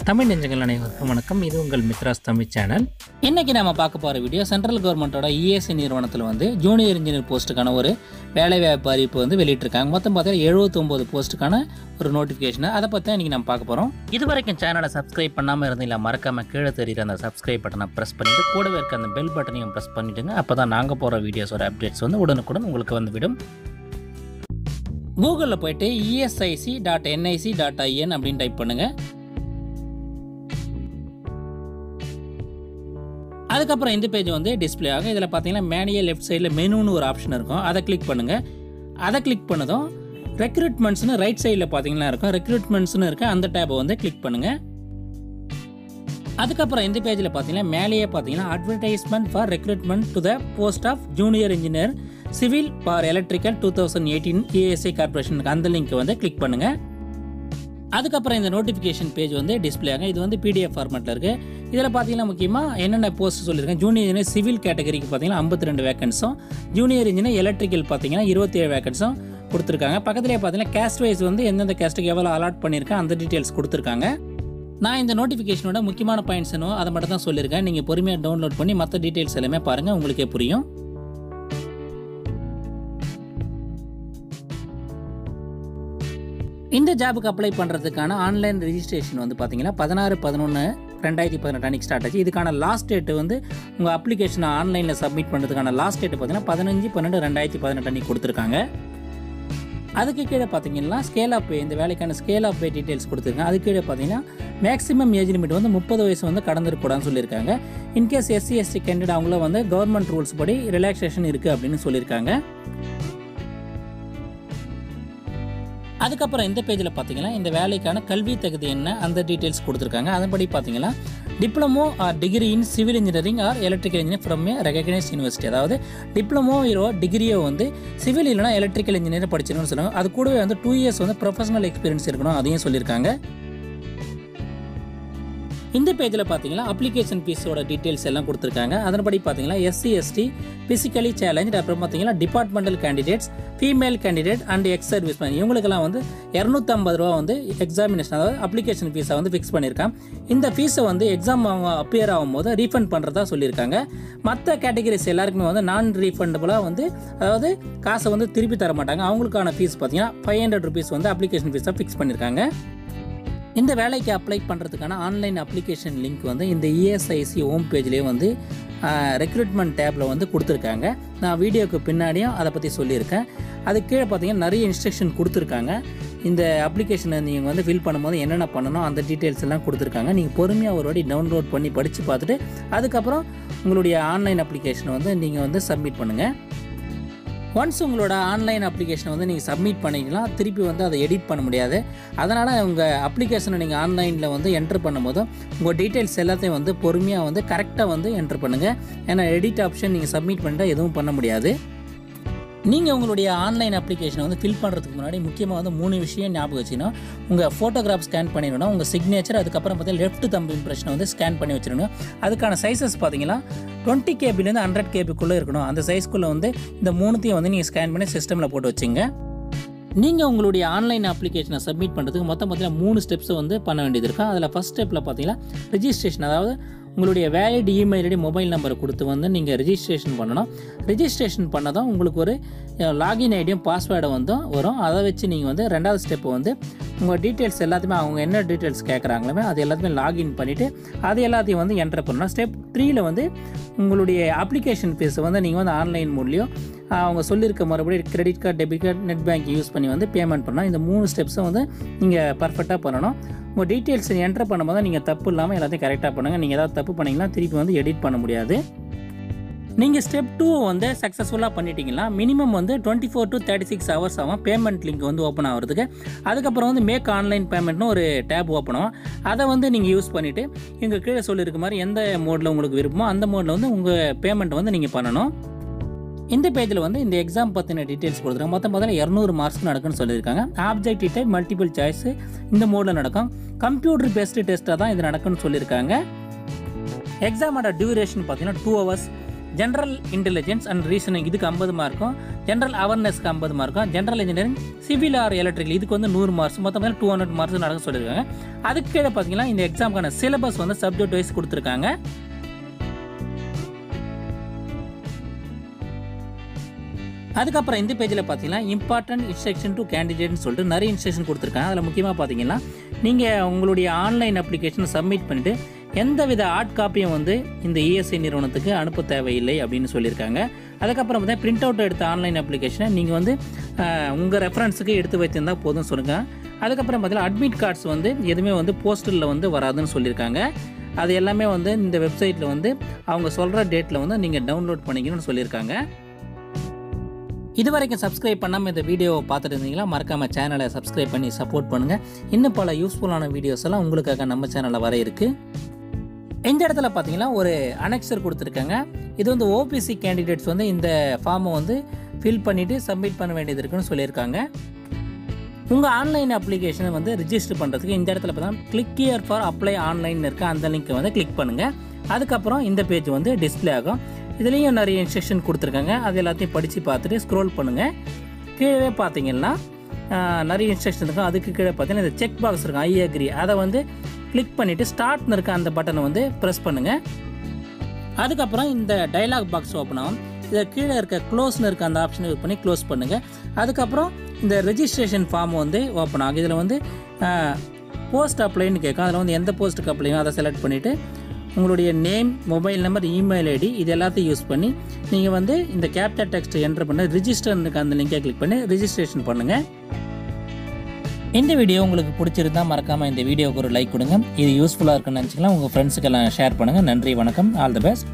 தமிழ் நெஞ்சங்கள் அனைவருக்கும் வணக்கம். இது உங்கள் மித்ராஸ் தமிழ் சேனல். இன்றைக்கி நம்ம பார்க்க போகிற வீடியோ சென்ட்ரல் கவர்மெண்ட்டோட இஎஸ்ஐ நிறுவனத்தில் ஜூனியர் இன்ஜினியர் போஸ்ட்டுக்கான ஒரு வேலைவாய்ப்பு அறிவிப்பு வெளியிட்டிருக்காங்க. மொத்தம் பார்த்தீங்கன்னா 79 போஸ்ட்டுக்கான ஒரு நோட்டிஃபிகேஷன். அதை பற்றி தான் இன்றைக்கி நம்ம பார்க்க போகிறோம். இது வரைக்கும் சேனலை சப்ஸ்கிரைப் பண்ணாமல் இருந்தீங்களா, மறக்காமல் கீழே தெரியுற அந்த சப்ஸ்கிரைப் பட்டனை ப்ரெஸ் பண்ணிவிட்டு கூடவே இருக்க அந்த பெல் பட்டனையும் ப்ரெஸ் பண்ணிவிடுங்க. அப்போ தான் நாங்கள் போகிற வீடியோஸோட அப்டேட்ஸ் உடனுக்குடன் உங்களுக்கு வந்துவிடும். கூகுளில் போய்ட்டு esic.nic.in அப்படின்னு டைப் பண்ணுங்கள். அதுக்கப்புறம் இந்த பேஜ் டிஸ்பிளே ஆகும். இதில் பார்த்தீங்கன்னா மேனியே லெஃப்ட் சைடில் மெனுன்னு ஒரு ஆப்ஷன் இருக்கும். அதை கிளிக் பண்ணுங்கள். அதை கிளிக் பண்ணதும் ரெக்ரூட்மெண்ட்ஸ்னு ரைட் சைடில் பார்த்தீங்கன்னா இருக்கும். ரெக்ரூட்மெண்ட்ஸ்னு இருக்குது, அந்த டேப்பை கிளிக் பண்ணுங்கள். அதுக்கப்புறம் இந்த பேஜில் பார்த்தீங்கன்னா மேலேயே பார்த்தீங்கன்னா advertisement for recruitment to the post of junior engineer civil for electrical 2018 ESI கார்பரேஷனுக்கு அந்த லிங்க் கிளிக் பண்ணுங்கள். அதுக்கப்புறம் இந்த நோட்டிஃபிகேஷன் பேஜ் டிஸ்பிளே ஆகும். இது பிடிஎஃப் ஃபார்மேட்டில் இருக்குது. இதில் பார்த்தீங்கன்னா முக்கியமாக என்னென்ன போஸ்ட் சொல்லியிருக்கேன். ஜூனியர் இன்ஜினியர் சிவில் கேட்டகரிக்கு பார்த்தீங்கன்னா 52 வேக்கன்ஸும், ஜூனியர் இன்ஜினியர் எலக்ட்ரிக்கல் பார்த்தீங்கன்னா 27 வேக்கன்ஸும் கொடுத்துருக்காங்க. பக்கத்துலேயே பார்த்தீங்கன்னா கேஸ்ட் வைஸ் எந்தெந்த கேஸ்ட்டுக்கு எவ்வளோ அலாட் பண்ணியிருக்கேன் அந்த டீட்டெயில்ஸ் கொடுத்துருக்காங்க. நான் இந்த நோட்டிஃபிகேஷனோட முக்கியமான பாயிண்ட்ஸ் என்னவோ அதை மட்டும் தான் சொல்லியிருக்கேன். நீங்கள் பொறுமையாக டவுன்லோட் பண்ணி மற்ற டீட்டெயில்ஸ் எல்லாமே பாருங்கள், உங்களுக்கே புரியும். இந்த ஜாபுக்கு அப்ளை பண்ணுறதுக்கான ஆன்லைன் ரெஜிஸ்ட்ரேஷன் பார்த்தீங்கன்னா 16/11/2018 அன்றைக்கி ஸ்டார்ட் ஆச்சு. இதுக்கான லாஸ்ட் டேட்டு உங்கள் அப்ளிகேஷனை ஆன்லைனில் சப்மிட் பண்ணுறதுக்கான லாஸ்ட் டேட்டு பார்த்தீங்கன்னா 15/12/2018 அன்றைக்கி கொடுத்துருக்காங்க. அதுக்கு கீழே பார்த்தீங்கன்னா ஸ்கேல் ஆஃப் பே, இந்த வேலைக்கான ஸ்கேல் ஆஃப் பே டீட்டெயில்ஸ் கொடுத்துருக்காங்க. அதுக்கு கீழே பார்த்தீங்கன்னா மேக்ஸிமம் ஏஜ் லிமிட் 30 வயசு கடந்துருக்கூடாதுன்னு சொல்லியிருக்காங்க. இன்கேஸ் எஸ்சி எஸ்டி கேண்டிடேட் அவங்கள கவர்மெண்ட் ரூல்ஸ் படி ரிலாக்ஸேஷன் இருக்குது அப்படின்னு சொல்லியிருக்காங்க. அதுக்கப்புறம் இந்த பேஜில் பார்த்தீங்கன்னா இந்த வேலைக்கான கல்வி தகுதி என்ன அந்த டீட்டெயில்ஸ் கொடுத்துருக்காங்க. அதன்படி பார்த்தீங்கன்னா diploma R degree in civil engineering or electrical engineer from A recognised university. அதாவது டிப்ளமோ டிகிரியோ சிவில் இல்லைனா எலக்ட்ரிக்கல் இன்ஜினியர் படிச்சிருக்கணும்னு சொல்லுவாங்க. அது கூடவே 2 இயர்ஸ் ப்ரொஃபஷனல் எக்ஸ்பீரியன்ஸ் இருக்கணும், அதையும் சொல்லியிருக்காங்க. இந்த பேஜில் பார்த்தீங்கன்னா அப்ளிகேஷன் ஃபீஸோட டீட்டெயில்ஸ் எல்லாம் கொடுத்துருக்காங்க. அதன்படி பார்த்தீங்கன்னா எஸ்சி எஸ்டி ஃபிசிக்கலி சேலஞ்ச், அப்புறம் பார்த்தீங்கன்னா departmental candidates, female candidate and ex service man இவங்களுக்கெல்லாம் 250 ரூபா எக்ஸாமினேஷன் அதாவது அப்ளிகேஷன் ஃபீஸை ஃபிக்ஸ் பண்ணியிருக்காங்க. இந்த ஃபீஸை எக்ஸாம் அவங்க அப்பியர் ஆகும்போது ரீஃபண்ட் பண்ணுறதா சொல்லியிருக்காங்க. மற்ற கேட்டகரிஸ் எல்லாருக்குமே நான் ரீஃபண்டபுளாக அதாவது காசை திருப்பி தர மாட்டாங்க. அவங்களுக்கான ஃபீஸ் பார்த்தீங்கன்னா 500 ருபீஸ் அப்ளிகேஷன் ஃபீஸாக ஃபிக்ஸ் பண்ணியிருக்காங்க. இந்த வேலைக்கு அப்ளை பண்ணுறதுக்கான ஆன்லைன் அப்ளிகேஷன் லிங்க் இந்த இஎஸ்ஐசி ஹோம் பேஜ்லேயே ரெக்ரூட்மெண்ட் டேப்பில் கொடுத்துருக்காங்க. நான் வீடியோக்கு பின்னாடியும் அதை பற்றி சொல்லியிருக்கேன். அது கீழே பார்த்தீங்கன்னா நிறைய இன்ஸ்ட்ரக்ஷன் கொடுத்துருக்காங்க. இந்த அப்ளிகேஷனை நீங்கள் ஃபில் பண்ணும்போது என்னென்ன பண்ணணும் அந்த டீட்டெயில்ஸ் எல்லாம் கொடுத்துருக்காங்க. நீங்கள் பொறுமையாக ஒரு வாட்டி டவுன்லோட் பண்ணி படித்து பார்த்துட்டு அதுக்கப்புறம் உங்களுடைய ஆன்லைன் அப்ளிகேஷனை நீங்கள் சப்மிட் பண்ணுங்கள். ஒன்ஸ் உங்களோட ஆன்லைன் அப்ளிகேஷனை நீங்கள் சப்மிட் பண்ணிக்கலாம், திருப்பி அதை எடிட் பண்ண முடியாது. அதனால் உங்கள் அப்ளிகேஷனை நீங்கள் ஆன்லைனில் என்ட்ரு பண்ணும்போது உங்கள் டீட்டெயில்ஸ் எல்லாத்தையும் பொறுமையாக கரெக்டாக என்ட்ரு பண்ணுங்கள். ஏன்னா எடிட் ஆப்ஷன் நீங்கள் சப்மிட் பண்ணிட்டால் எதுவும் பண்ண முடியாது. நீங்கள் உங்களுடைய ஆன்லைன் அப்ளிகேஷனை ஃபில் பண்ணுறதுக்கு முன்னாடி முக்கியமாக 3 விஷயம் ஞாபகம் வச்சுக்கணும். உங்கள் ஃபோட்டோகிராஃப் ஸ்கேன் பண்ணிடணும், உங்கள் சிக்னேச்சர், அதுக்கப்புறம் பார்த்தீங்கன்னா லெஃப்ட் தம்ப் இம்ப்ரெஷனை ஸ்கேன் பண்ணி வச்சிடணும். அதுக்கான சைஸஸ் பார்த்தீங்கன்னா 20 கேபிலேருந்து 100 கேபிக்குள்ளே இருக்கணும். அந்த சைஸ்க்குள்ளே இந்த 3த்தையும் நீங்கள் ஸ்கேன் பண்ணி சிஸ்டமில் போட்டு வச்சுங்க. நீங்கள் உங்களுடைய ஆன்லைன் அப்ளிகேஷனை சப்மிட் பண்ணுறதுக்கு மொத்தம் பார்த்தீங்கன்னா 3 ஸ்டெப்ஸை பண்ண வேண்டியது இருக்கும். அதில் ஃபஸ்ட் ஸ்டெப்பில் பார்த்தீங்கன்னா ரெஜிஸ்ட்ரேஷன், அதாவது உங்களுடைய வேலிட் இமெயில் ஐடி மொபைல் நம்பரை கொடுத்து நீங்கள் ரெஜிஸ்ட்ரேஷன் பண்ணணும். ரெஜிஸ்ட்ரேஷன் பண்ணதும் உங்களுக்கு ஒரு லாகின் ஐடியும் பாஸ்வேர்டும் வரும். அதை வச்சு நீங்கள் 2வது ஸ்டெப்பு உங்கள் டீட்டெயில்ஸ் எல்லாத்தையுமே அவங்க என்ன டீட்டெயில்ஸ் கேட்குறாங்களோ அது எல்லாத்தையுமே லாகின் பண்ணிவிட்டு அது எல்லாத்தையும் என்டர் பண்ணணும். ஸ்டெப் 3ல் உங்களுடைய அப்ளிகேஷன் ஃபீஸை நீங்கள் ஆன்லைன் மூலியம் அவங்க சொல்லியிருக்க மறுபடியும் credit card, debit card, net bank use பண்ணி பேமெண்ட் பண்ணணும். இந்த 3 ஸ்டெப்ஸும் நீங்கள் பர்ஃபெக்டாக பண்ணணும். உங்கள் டீட்டெயில்ஸ் என்டர் பண்ணும்போது நீங்கள் தப்பு இல்லாமல் எல்லாத்தையும் கரெக்டாக பண்ணுங்கள். நீங்கள் ஏதாவது தப்பு பண்ணிங்கன்னா திருப்பி எடிட் பண்ண முடியாது. நீங்கள் ஸ்டெப் 2 சக்ஸஸ்ஃபுல்லாக பண்ணிட்டீங்கன்னா மினிமம் 24 to 36 ஹவர்ஸ் ஆகும் பேமெண்ட் லிங்க் ஓப்பன் ஆகிறதுக்கு. அதுக்கப்புறம் மேக் ஆன்லைன் பேமெண்ட்னு ஒரு டேப் ஓப்பன் ஆகும். அதை நீங்கள் யூஸ் பண்ணிவிட்டு எங்கள் கீழே சொல்லியிருக்க மாதிரி எந்த மோடில் உங்களுக்கு விருப்பமோ அந்த மோடில் உங்கள் பேமெண்ட் நீங்கள் பண்ணணும். இந்த பேஜில் இந்த எக்ஸாம் பற்றின டீட்டெயில்ஸ் கொடுத்துருக்காங்க. மொத்தம் பார்த்தீங்கன்னா 200 மார்க்ஸ் நடக்குன்னு சொல்லியிருக்காங்க. ஆப்ஜெக்டிவ் டைப், மல்டிபிள் சாய்ஸ் இந்த மோடில் நடக்கும். கம்ப்யூட்டர் பேஸ்டு டெஸ்ட்டாக தான் இது நடக்குன்னு சொல்லியிருக்காங்க. எக்ஸாமோட டியூரேஷன் பார்த்தீங்கன்னா 2 hours. General intelligence and reasoning இதுக்கு 50 மார்க்கும், ஜென்ரல் அவேர்னஸ்க்கு 50 மார்க்கும், general engineering, civil R electrical இதுக்கு வந்து 100 மார்க்ஸ், மொத்தம் 200 மார்க்ஸ் நடக்க சொல்லியிருக்காங்க. அதுக்கு கீழே பார்த்தீங்கன்னா இந்த எக்ஸாமுக்கான சிலபஸ் வந்து சப்ஜெக்ட் வைஸ் கொடுத்துருக்காங்க. அதுக்கப்புறம் இந்த பேஜில் பார்த்தீங்கன்னா இம்பார்ட்டன்ட் இன்ஸ்ட்ரக்ஷன் டு கேண்டிடேட்னு சொல்லிட்டு நிறைய இன்ஸ்ட்ரக்ஷன் கொடுத்துருக்காங்க. அதில் முக்கியமாக பார்த்தீங்கன்னா நீங்கள் உங்களுடைய ஆன்லைன் அப்ளிகேஷனை சப்மிட் பண்ணிவிட்டு எந்தவித ஹார்ட் காப்பியும் வந்து இந்த இஎஸ்ஐ நிறுவனத்துக்கு அனுப்ப தேவையில்லை அப்படின்னு சொல்லியிருக்காங்க. அதுக்கப்புறம் பார்த்தீங்கன்னா பிரிண்ட் அவுட் எடுத்த ஆன்லைன் அப்ளிகேஷனை நீங்கள் வந்து உங்கள் ரெஃபரன்ஸுக்கு எடுத்து வைத்திருந்தால் போதும் சொல்லுங்கள். அதுக்கப்புறம் பார்த்தீங்கன்னா அட்மிட் கார்ட்ஸ் வந்து எதுவுமே வந்து போஸ்டரில் வந்து வராதுன்னு சொல்லியிருக்காங்க. அது எல்லாமே வந்து இந்த வெப்சைட்டில் வந்து அவங்க சொல்கிற டேட்டில் வந்து நீங்கள் டவுன்லோட் பண்ணிக்கணும்னு சொல்லியிருக்காங்க. இது வரைக்கும் சப்ஸ்கிரைப் பண்ணாமல் இந்த வீடியோவை பார்த்துட்டு இருந்தீங்களா, மறக்காமல் சேனலை சப்ஸ்கிரைப் பண்ணி சப்போர்ட் பண்ணுங்கள். இன்னும் பல யூஸ்ஃபுல்லான வீடியோஸ் எல்லாம் உங்களுக்காக நம்ம சேனலில் வர இருக்குது. இந்த இடத்துல பார்த்தீங்கன்னா ஒரு அனெக்சர் கொடுத்துருக்காங்க. இது வந்து ஓபிசி கேண்டிடேட்ஸ் வந்து இந்த ஃபார்மை வந்து ஃபில் பண்ணிவிட்டு சப்மிட் பண்ண வேண்டியது இருக்குன்னு சொல்லியிருக்காங்க. உங்கள் ஆன்லைன் அப்ளிகேஷனை வந்து ரிஜிஸ்டர் பண்ணுறதுக்கு இந்த இடத்துல பார்த்தீங்கன்னா click here for apply online இருக்க அந்த லிங்க்கை வந்து கிளிக் பண்ணுங்கள். அதுக்கப்புறம் இந்த பேஜ் வந்து டிஸ்பிளே ஆகும். இதுலேயும் நிறைய இன்ஸ்ட்ரக்ஷன் கொடுத்துருக்காங்க. அது எல்லாத்தையும் படித்து பார்த்துட்டு ஸ்க்ரோல் பண்ணுங்கள். கீழே பார்த்தீங்கன்னா நிறைய இன்ஸ்ட்ரக்ஷன் இருக்கும். அதுக்கு கீழே பார்த்தீங்கன்னா இந்த செக் பாக்ஸ் இருக்கும், ஐ அக்ரி, அதை வந்து கிளிக் பண்ணிவிட்டு ஸ்டார்ட்னு இருக்க அந்த பட்டனை வந்து ப்ரெஸ் பண்ணுங்கள். அதுக்கப்புறம் இந்த டயலாக் பாக்ஸ் ஓப்பன் ஆகும். இதை கீழே இருக்க க்ளோஸ்னு இருக்க அந்த ஆப்ஷனை யூஸ் பண்ணி க்ளோஸ் பண்ணுங்கள். அதுக்கப்புறம் இந்த ரெஜிஸ்ட்ரேஷன் ஃபார்ம் வந்து ஓப்பன் ஆகும். இதில் வந்து போஸ்ட் அப்ளைன்னு கேட்கும். அதில் வந்து எந்த போஸ்ட்டுக்கு அப்ளையோ அதை செலக்ட் பண்ணிவிட்டு உங்களுடைய name, mobile number, email ID இது எல்லாத்தையும் யூஸ் பண்ணி நீங்கள் வந்து இந்த கேப்சா டெக்ஸ்ட் என்டர் பண்ண ரிஜிஸ்டர்னுக்கு அந்த லிங்கை கிளிக் பண்ணி ரிஜிஸ்ட்ரேஷன் பண்ணுங்கள். இந்த வீடியோ உங்களுக்கு பிடிச்சிருந்தால் மறக்காமல் இந்த வீடியோவுக்கு ஒரு லைக் கொடுங்க. இது யூஸ்ஃபுல்லாக இருக்குன்னு நினச்சிக்கலாம். உங்கள் ஃப்ரெண்ட்ஸுக்கெல்லாம் ஷேர் பண்ணுங்கள். நன்றி, வணக்கம், ஆல் தி பெஸ்ட்.